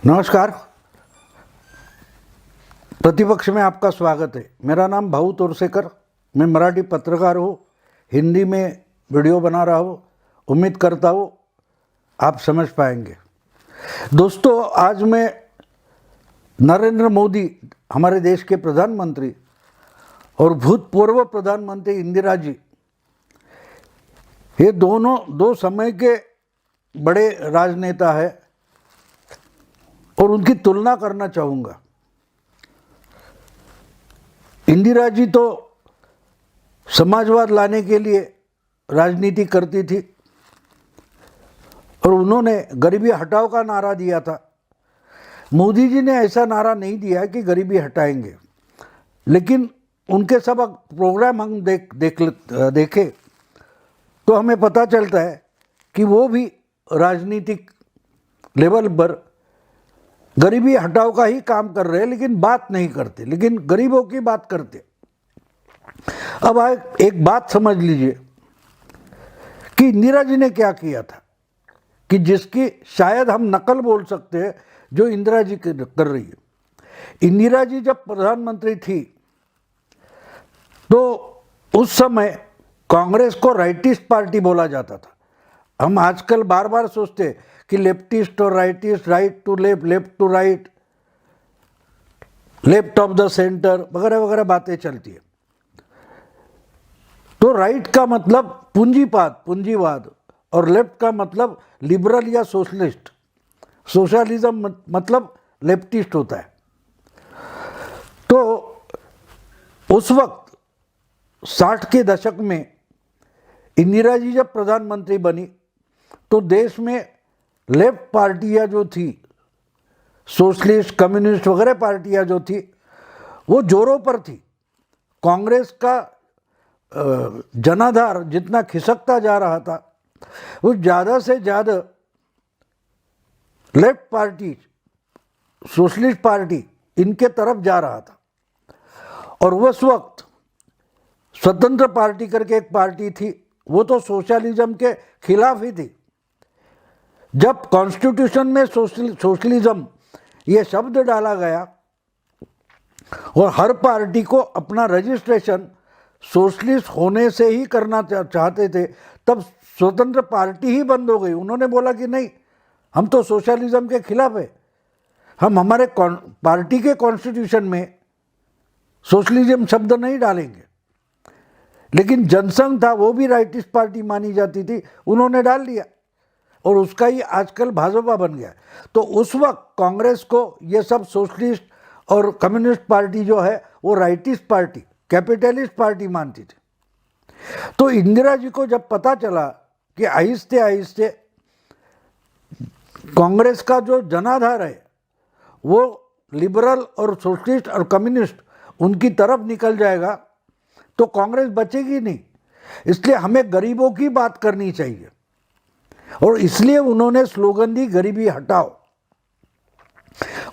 नमस्कार। प्रतिपक्ष में आपका स्वागत है। मेरा नाम भाऊ तोरसेकर, मैं मराठी पत्रकार हूँ, हिंदी में वीडियो बना रहा हूँ। उम्मीद करता हूँ आप समझ पाएंगे। दोस्तों, आज मैं नरेंद्र मोदी, हमारे देश के प्रधानमंत्री, और भूतपूर्व प्रधानमंत्री इंदिरा जी, ये दोनों दो समय के बड़े राजनेता हैं और उनकी तुलना करना चाहूँगा। इंदिरा जी तो समाजवाद लाने के लिए राजनीति करती थी और उन्होंने गरीबी हटाओ का नारा दिया था। मोदी जी ने ऐसा नारा नहीं दिया कि गरीबी हटाएंगे, लेकिन उनके सब प्रोग्राम हम देखें तो हमें पता चलता है कि वो भी राजनीतिक लेवल पर गरीबी हटाओ का ही काम कर रहे हैं, लेकिन बात नहीं करते, लेकिन गरीबों की बात करते। अब एक बात समझ लीजिए कि इंदिरा जी ने क्या किया था, कि जिसकी शायद हम नकल बोल सकते हैं जो इंदिरा जी कर रही है। इंदिरा जी जब प्रधानमंत्री थी तो उस समय कांग्रेस को राइटिस्ट पार्टी बोला जाता था। हम आजकल बार बार सोचते हैं कि लेफ्टिस्ट और rightist, right to left, left to right, left of the centre वगैरह वगैरह बातें चलती है। तो राइट का मतलब पूंजीवाद और लेफ्ट का मतलब लिबरल या सोशलिस्ट। सोशलिज्म मतलब लेफ्टिस्ट होता है। तो उस वक्त 60 के दशक में इंदिरा जी जब प्रधानमंत्री बनी तो देश में लेफ्ट पार्टियां जो थी, सोशलिस्ट, कम्युनिस्ट वगैरह पार्टियां जो थी, वो जोरों पर थी। कांग्रेस का जनाधार जितना खिसकता जा रहा था, वो ज़्यादा से ज़्यादा लेफ्ट पार्टी, सोशलिस्ट पार्टी, इनके तरफ जा रहा था। और उस वक्त स्वतंत्र पार्टी करके एक पार्टी थी, वो तो सोशलिज्म के खिलाफ ही थी। जब कॉन्स्टिट्यूशन में सोशलिज्म ये शब्द डाला गया और हर पार्टी को अपना रजिस्ट्रेशन सोशलिस्ट होने से ही करना चाहते थे, तब स्वतंत्र पार्टी ही बंद हो गई। उन्होंने बोला कि नहीं, हम तो सोशलिज्म के खिलाफ है, हम हमारे पार्टी के कॉन्स्टिट्यूशन में सोशलिज्म शब्द नहीं डालेंगे। लेकिन जनसंघ था, वो भी राइटिस्ट पार्टी मानी जाती थी, उन्होंने डाल दिया और उसका ही आजकल भाजपा बन गया। तो उस वक्त कांग्रेस को ये सब सोशलिस्ट और कम्युनिस्ट पार्टी जो है वो राइटिस्ट पार्टी, कैपिटलिस्ट पार्टी मानती थी। तो इंदिरा जी को जब पता चला कि आहिस्ते आहिस्ते कांग्रेस का जो जनाधार है वो लिबरल और सोशलिस्ट और कम्युनिस्ट उनकी तरफ निकल जाएगा, तो कांग्रेस बचेगी नहीं। इसलिए हमें गरीबों की बात करनी चाहिए और इसलिए उन्होंने स्लोगन दी, गरीबी हटाओ।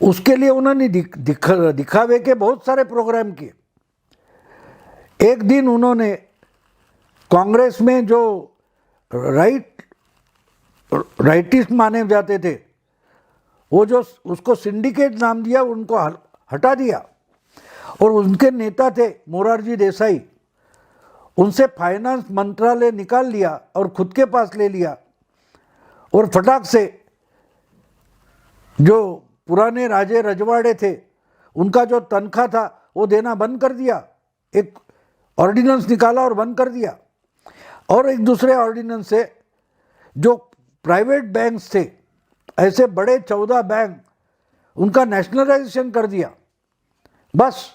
उसके लिए उन्होंने दिखावे के बहुत सारे प्रोग्राम किए। एक दिन उन्होंने कांग्रेस में जो राइटिस्ट माने जाते थे, वो जो उसको सिंडिकेट नाम दिया, उनको हटा दिया और उनके नेता थे मोरारजी देसाई, उनसे फाइनेंस मंत्रालय निकाल लिया और खुद के पास ले लिया और फटाक से जो पुराने राजे रजवाड़े थे उनका जो तनख्वाह था वो देना बंद कर दिया। एक ऑर्डिनेंस निकाला और बंद कर दिया। और एक दूसरे ऑर्डिनेंस से जो प्राइवेट बैंक्स थे, ऐसे बड़े 14 बैंक, उनका नेशनलाइजेशन कर दिया। बस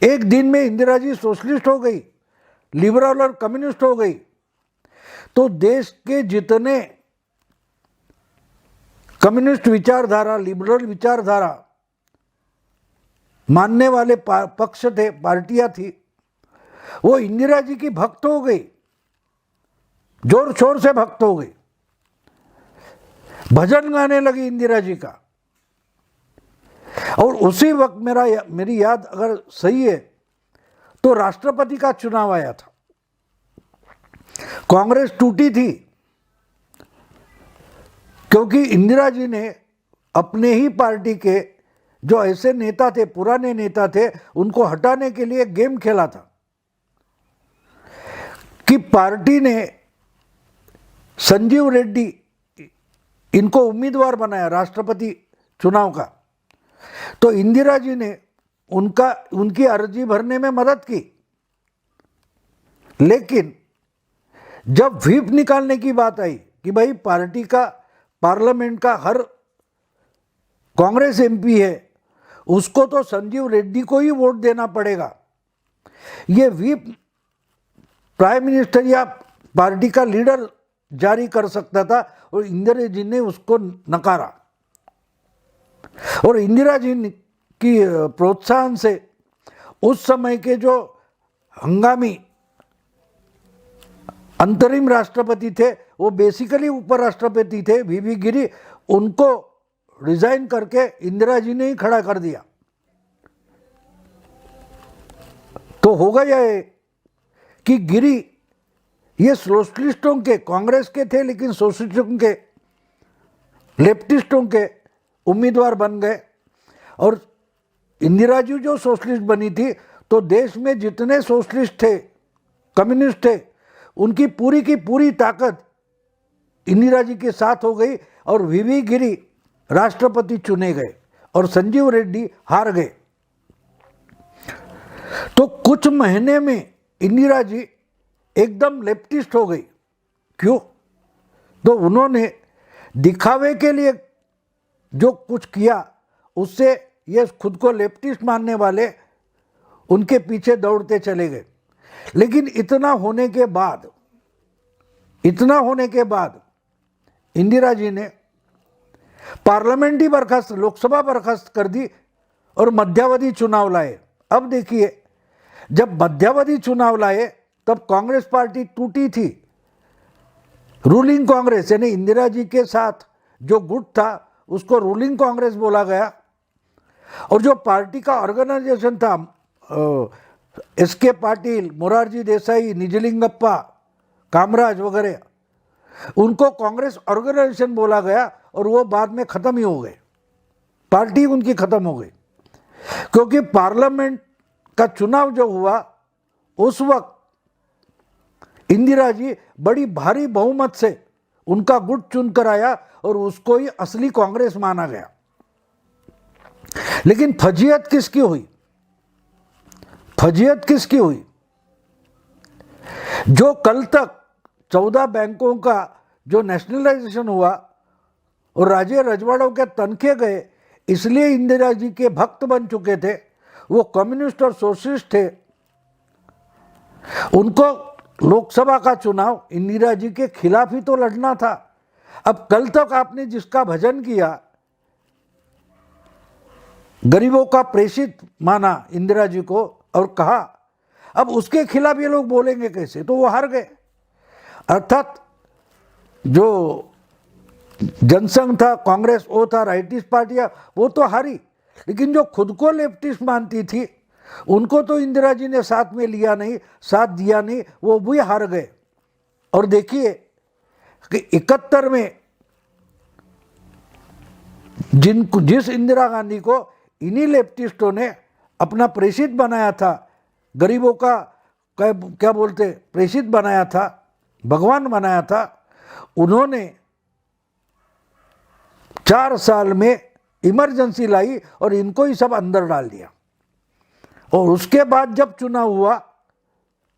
एक दिन में इंदिरा जी सोशलिस्ट हो गई, लिबरल और कम्युनिस्ट हो गई। तो देश के जितने कम्युनिस्ट विचारधारा, लिबरल विचारधारा मानने वाले पक्ष थे, पार्टियां थी, वो इंदिरा जी की भक्त हो गई, जोर शोर से भक्त हो गई, भजन गाने लगी इंदिरा जी का। और उसी वक्त मेरी याद अगर सही है तो राष्ट्रपति का चुनाव आया था। कांग्रेस टूटी थी क्योंकि इंदिरा जी ने अपने ही पार्टी के जो ऐसे नेता थे, पुराने नेता थे, उनको हटाने के लिए गेम खेला था कि पार्टी ने संजीव रेड्डी इनको उम्मीदवार बनाया राष्ट्रपति चुनाव का, तो इंदिरा जी ने उनकी अर्जी भरने में मदद की। लेकिन जब व्हिप निकालने की बात आई कि भाई पार्टी का, पार्लियामेंट का हर कांग्रेस एमपी है, उसको तो संजीव रेड्डी को ही वोट देना पड़ेगा, ये व्हिप प्राइम मिनिस्टर या पार्टी का लीडर जारी कर सकता था, और इंदिरा जी ने उसको नकारा। और इंदिरा जी की प्रोत्साहन से उस समय के जो हंगामी अंतरिम राष्ट्रपति थे, वो बेसिकली उपराष्ट्रपति थे, वीवी गिरी, उनको रिजाइन करके इंदिरा जी ने ही खड़ा कर दिया। तो हो गया ये कि गिरी ये सोशलिस्टों के, कांग्रेस के थे लेकिन सोशलिस्टों के, लेफ्टिस्टों के उम्मीदवार बन गए। और इंदिरा जी जो सोशलिस्ट बनी थी, तो देश में जितने सोशलिस्ट थे, कम्युनिस्ट थे, उनकी पूरी की पूरी ताकत इंदिरा जी के साथ हो गई, और वीवी गिरी राष्ट्रपति चुने गए और संजीव रेड्डी हार गए। तो कुछ महीने में इंदिरा जी एकदम लेफ्टिस्ट हो गई। क्यों? तो उन्होंने दिखावे के लिए जो कुछ किया, उससे ये खुद को लेफ्टिस्ट मानने वाले उनके पीछे दौड़ते चले गए। लेकिन इतना होने के बाद इंदिरा जी ने पार्लियामेंट ही बर्खास्त, लोकसभा बर्खास्त कर दी और मध्यावधि चुनाव लाए। अब देखिए, जब मध्यावधि चुनाव लाए तब कांग्रेस पार्टी टूटी थी। रूलिंग कांग्रेस यानी इंदिरा जी के साथ जो गुट था उसको रूलिंग कांग्रेस बोला गया, और जो पार्टी का ऑर्गेनाइजेशन था, एस.के. पाटिल, मोरारजी देसाई, निजलिंगप्पा, कामराज वगैरह, उनको कांग्रेस ऑर्गेनाइजेशन बोला गया, और वो बाद में ख़त्म ही हो गए, पार्टी उनकी ख़त्म हो गई। क्योंकि पार्लियामेंट का चुनाव जो हुआ, उस वक्त इंदिरा जी बड़ी भारी बहुमत से उनका गुट चुनकर आया, और उसको ही असली कांग्रेस माना गया। लेकिन फजीयत किसकी हुई? जो कल तक 14 बैंकों का जो नेशनलाइजेशन हुआ और राज्य रजवाड़ों के तनखे गए, इसलिए इंदिरा जी के भक्त बन चुके थे, वो कम्युनिस्ट और सोशलिस्ट थे, उनको लोकसभा का चुनाव इंदिरा जी के खिलाफ ही तो लड़ना था। अब कल तक आपने जिसका भजन किया, गरीबों का प्रेषित माना इंदिरा जी को और कहा, अब उसके खिलाफ ये लोग बोलेंगे कैसे? तो वो हार गए। अर्थात जो जनसंघ था, कांग्रेस वो था, राइटिस्ट पार्टियां, वो तो हारी। लेकिन जो खुद को लेफ्टिस्ट मानती थी, उनको तो इंदिरा जी ने साथ में लिया नहीं, साथ दिया नहीं, वो भी हार गए। और देखिए कि 71 में जिस इंदिरा गांधी को इन्हीं लेफ्टिस्टों ने अपना प्रेषित बनाया था, गरीबों का क्या बोलते, प्रेषित बनाया था, भगवान बनाया था, उन्होंने 4 साल में इमरजेंसी लाई और इनको ही सब अंदर डाल दिया। और उसके बाद जब चुनाव हुआ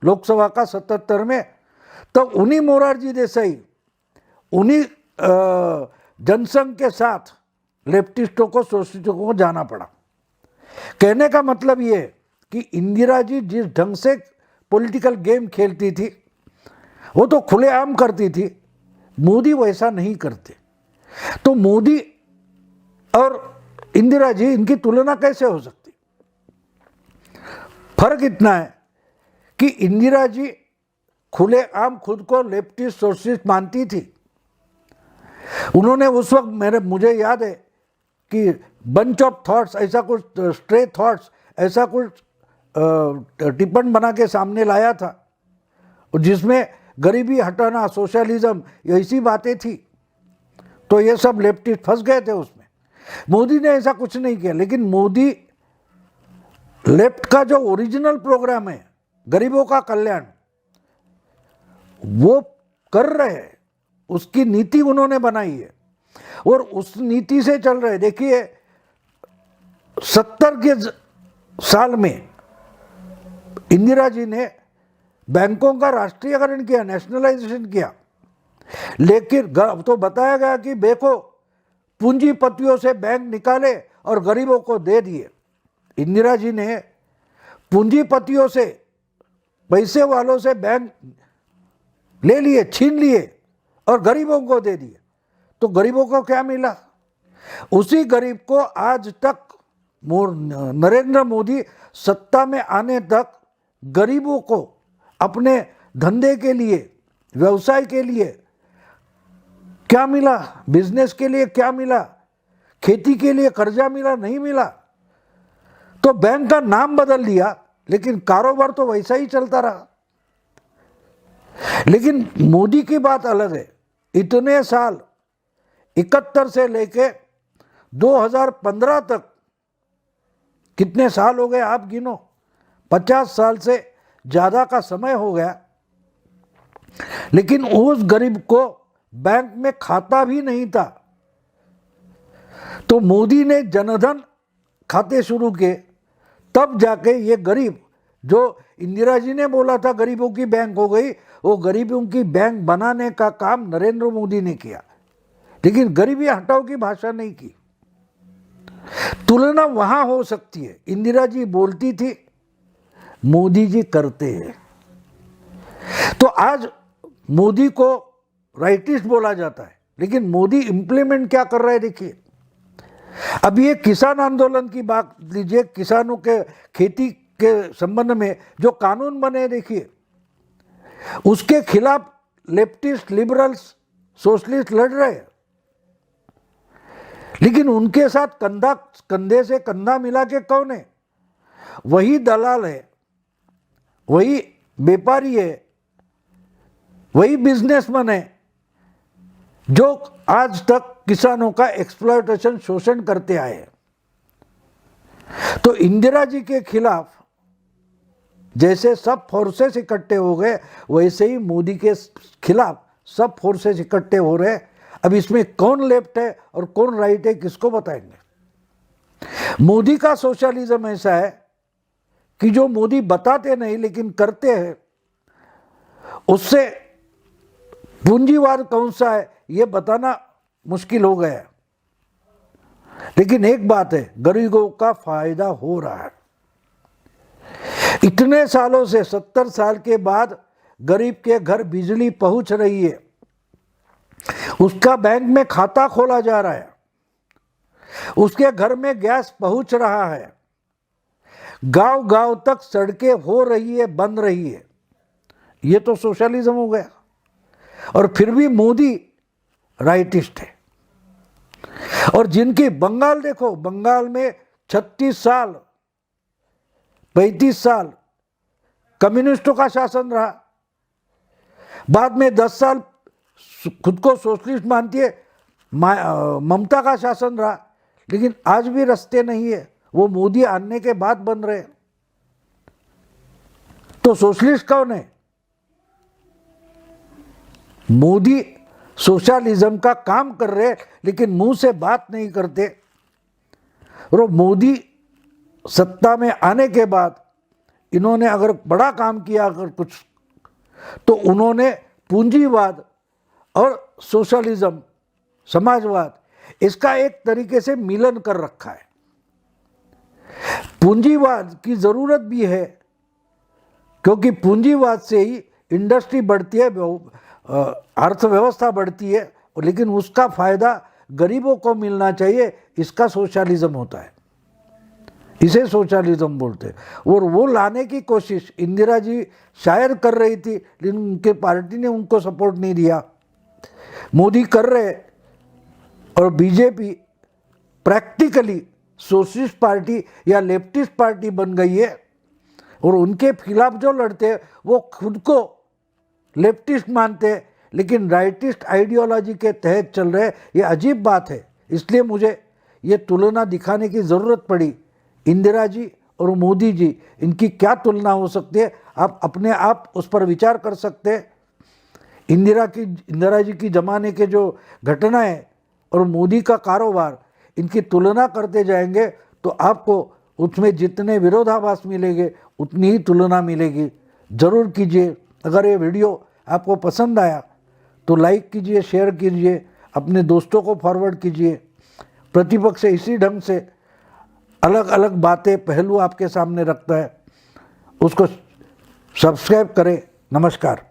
लोकसभा का 77 में, तो उन्हीं मोरारजी देसाई, उन्हीं जनसंघ के साथ लेफ्टिस्टों को, सोशलिस्टों को जाना पड़ा। कहने का मतलब ये है कि इंदिरा जी जिस ढंग से पॉलिटिकल गेम खेलती थी, वो तो खुलेआम करती थी, मोदी वैसा नहीं करते। तो मोदी और इंदिरा जी, इनकी तुलना कैसे हो सकती? फर्क इतना है कि इंदिरा जी खुलेआम खुद को लेफ्टिस्ट सोशलिस्ट मानती थी। उन्होंने उस वक्त, मुझे याद है कि बंच ऑफ थॉट्स, ऐसा कुछ स्ट्रे थॉट्स, ऐसा कुछ टिप्पण बना के सामने लाया था, जिसमें गरीबी हटाना, सोशलिज्म, ऐसी बातें थी। तो ये सब लेफ्टिस्ट फंस गए थे उसमें। मोदी ने ऐसा कुछ नहीं किया, लेकिन मोदी लेफ्ट का जो ओरिजिनल प्रोग्राम है गरीबों का कल्याण, वो कर रहे हैं, उसकी नीति उन्होंने बनाई है और उस नीति से चल रहे। देखिए 70 के साल में इंदिरा जी ने बैंकों का राष्ट्रीयकरण किया, नेशनलाइजेशन किया, लेकिन तो बताया गया कि देखो पूंजीपतियों से बैंक निकाले और गरीबों को दे दिए। इंदिरा जी ने पूंजीपतियों से, पैसे वालों से बैंक ले लिए, छीन लिए और गरीबों को दे दिए। तो गरीबों को क्या मिला? उसी गरीब को आज तक नरेंद्र मोदी सत्ता में आने तक गरीबों को अपने धंधे के लिए, व्यवसाय के लिए क्या मिला? बिजनेस के लिए क्या मिला? खेती के लिए कर्जा मिला? नहीं मिला। तो बैंक का नाम बदल दिया, लेकिन कारोबार तो वैसा ही चलता रहा। लेकिन मोदी की बात अलग है। इतने साल 71 से लेके 2015 तक, कितने साल हो गए आप गिनो, 50 साल से ज़्यादा का समय हो गया, लेकिन उस गरीब को बैंक में खाता भी नहीं था। तो मोदी ने जनधन खाते शुरू किए, तब जाके ये गरीब, जो इंदिरा जी ने बोला था गरीबों की बैंक हो गई, वो गरीबों की बैंक बनाने का काम नरेंद्र मोदी ने किया, लेकिन गरीबी हटाओ की भाषा नहीं की। तुलना वहां हो सकती है, इंदिरा जी बोलती थी, मोदी जी करते हैं। तो आज मोदी को राइटिस्ट बोला जाता है, लेकिन मोदी इंप्लीमेंट क्या कर रहा है देखिए। अब ये किसान आंदोलन की बात लीजिए, किसानों के खेती के संबंध में जो कानून बने देखिए, उसके खिलाफ लेफ्टिस्ट, लिबरल्स, सोशलिस्ट लड़ रहे हैं, लेकिन उनके साथ कंधे से कंधा मिला के कौन है? वही दलाल है, वही व्यापारी है, वही बिजनेसमैन है जो आज तक किसानों का एक्सप्लॉयटेशन, शोषण करते आए हैं। तो इंदिरा जी के खिलाफ जैसे सब फोर्सेस इकट्ठे हो गए, वैसे ही मोदी के खिलाफ सब फोर्सेस इकट्ठे हो रहे। अब इसमें कौन लेफ्ट है और कौन राइट है, किसको बताएंगे? मोदी का सोशलिज्म ऐसा है कि जो मोदी बताते नहीं लेकिन करते हैं, उससे पूंजीवाद कौन सा है ये बताना मुश्किल हो गया है। लेकिन एक बात है, गरीबों का फायदा हो रहा है। इतने सालों से, 70 साल के बाद गरीब के घर बिजली पहुंच रही है, उसका बैंक में खाता खोला जा रहा है, उसके घर में गैस पहुंच रहा है, गांव गांव तक सड़कें हो रही है, बन रही है। ये तो सोशलिज्म हो गया। और फिर भी मोदी राइटिस्ट है। और जिनकी बंगाल देखो, बंगाल में 36 साल, 35 साल कम्युनिस्टों का शासन रहा, बाद में 10 साल खुद को सोशलिस्ट मानती है ममता का शासन रहा, लेकिन आज भी रास्ते नहीं है, वो मोदी आने के बाद बन रहे। तो सोशलिस्ट कौन है? मोदी सोशलिज्म का काम कर रहे, लेकिन मुंह से बात नहीं करते। और मोदी सत्ता में आने के बाद इन्होंने अगर बड़ा काम किया, अगर कुछ, तो उन्होंने पूंजीवाद और सोशलिज्म, समाजवाद, इसका एक तरीके से मिलन कर रखा है। पूंजीवाद की जरूरत भी है, क्योंकि पूंजीवाद से ही इंडस्ट्री बढ़ती है, अर्थव्यवस्था बढ़ती है, लेकिन उसका फायदा गरीबों को मिलना चाहिए, इसका सोशलिज्म होता है, इसे सोशलिज्म बोलते हैं। और वो लाने की कोशिश इंदिरा जी शायद कर रही थी, लेकिन उनके पार्टी ने उनको सपोर्ट नहीं दिया। मोदी कर रहे, और बीजेपी प्रैक्टिकली सोशलिस्ट पार्टी या लेफ्टिस्ट पार्टी बन गई है, और उनके खिलाफ जो लड़ते हैं वो खुद को लेफ्टिस्ट मानते हैं, लेकिन राइटिस्ट आइडियोलॉजी के तहत चल रहे। ये अजीब बात है। इसलिए मुझे ये तुलना दिखाने की ज़रूरत पड़ी, इंदिरा जी और मोदी जी, इनकी क्या तुलना हो सकती है, आप अपने आप उस पर विचार कर सकते हैं। इंदिरा जी की ज़माने के जो घटनाएं और मोदी का कारोबार, इनकी तुलना करते जाएंगे तो आपको उसमें जितने विरोधाभास मिलेंगे उतनी ही तुलना मिलेगी। ज़रूर कीजिए। अगर ये वीडियो आपको पसंद आया तो लाइक कीजिए, शेयर कीजिए, अपने दोस्तों को फॉरवर्ड कीजिए। प्रतिपक्ष इसी ढंग से अलग अलग बातें, पहलू आपके सामने रखता है, उसको सब्सक्राइब करें। नमस्कार।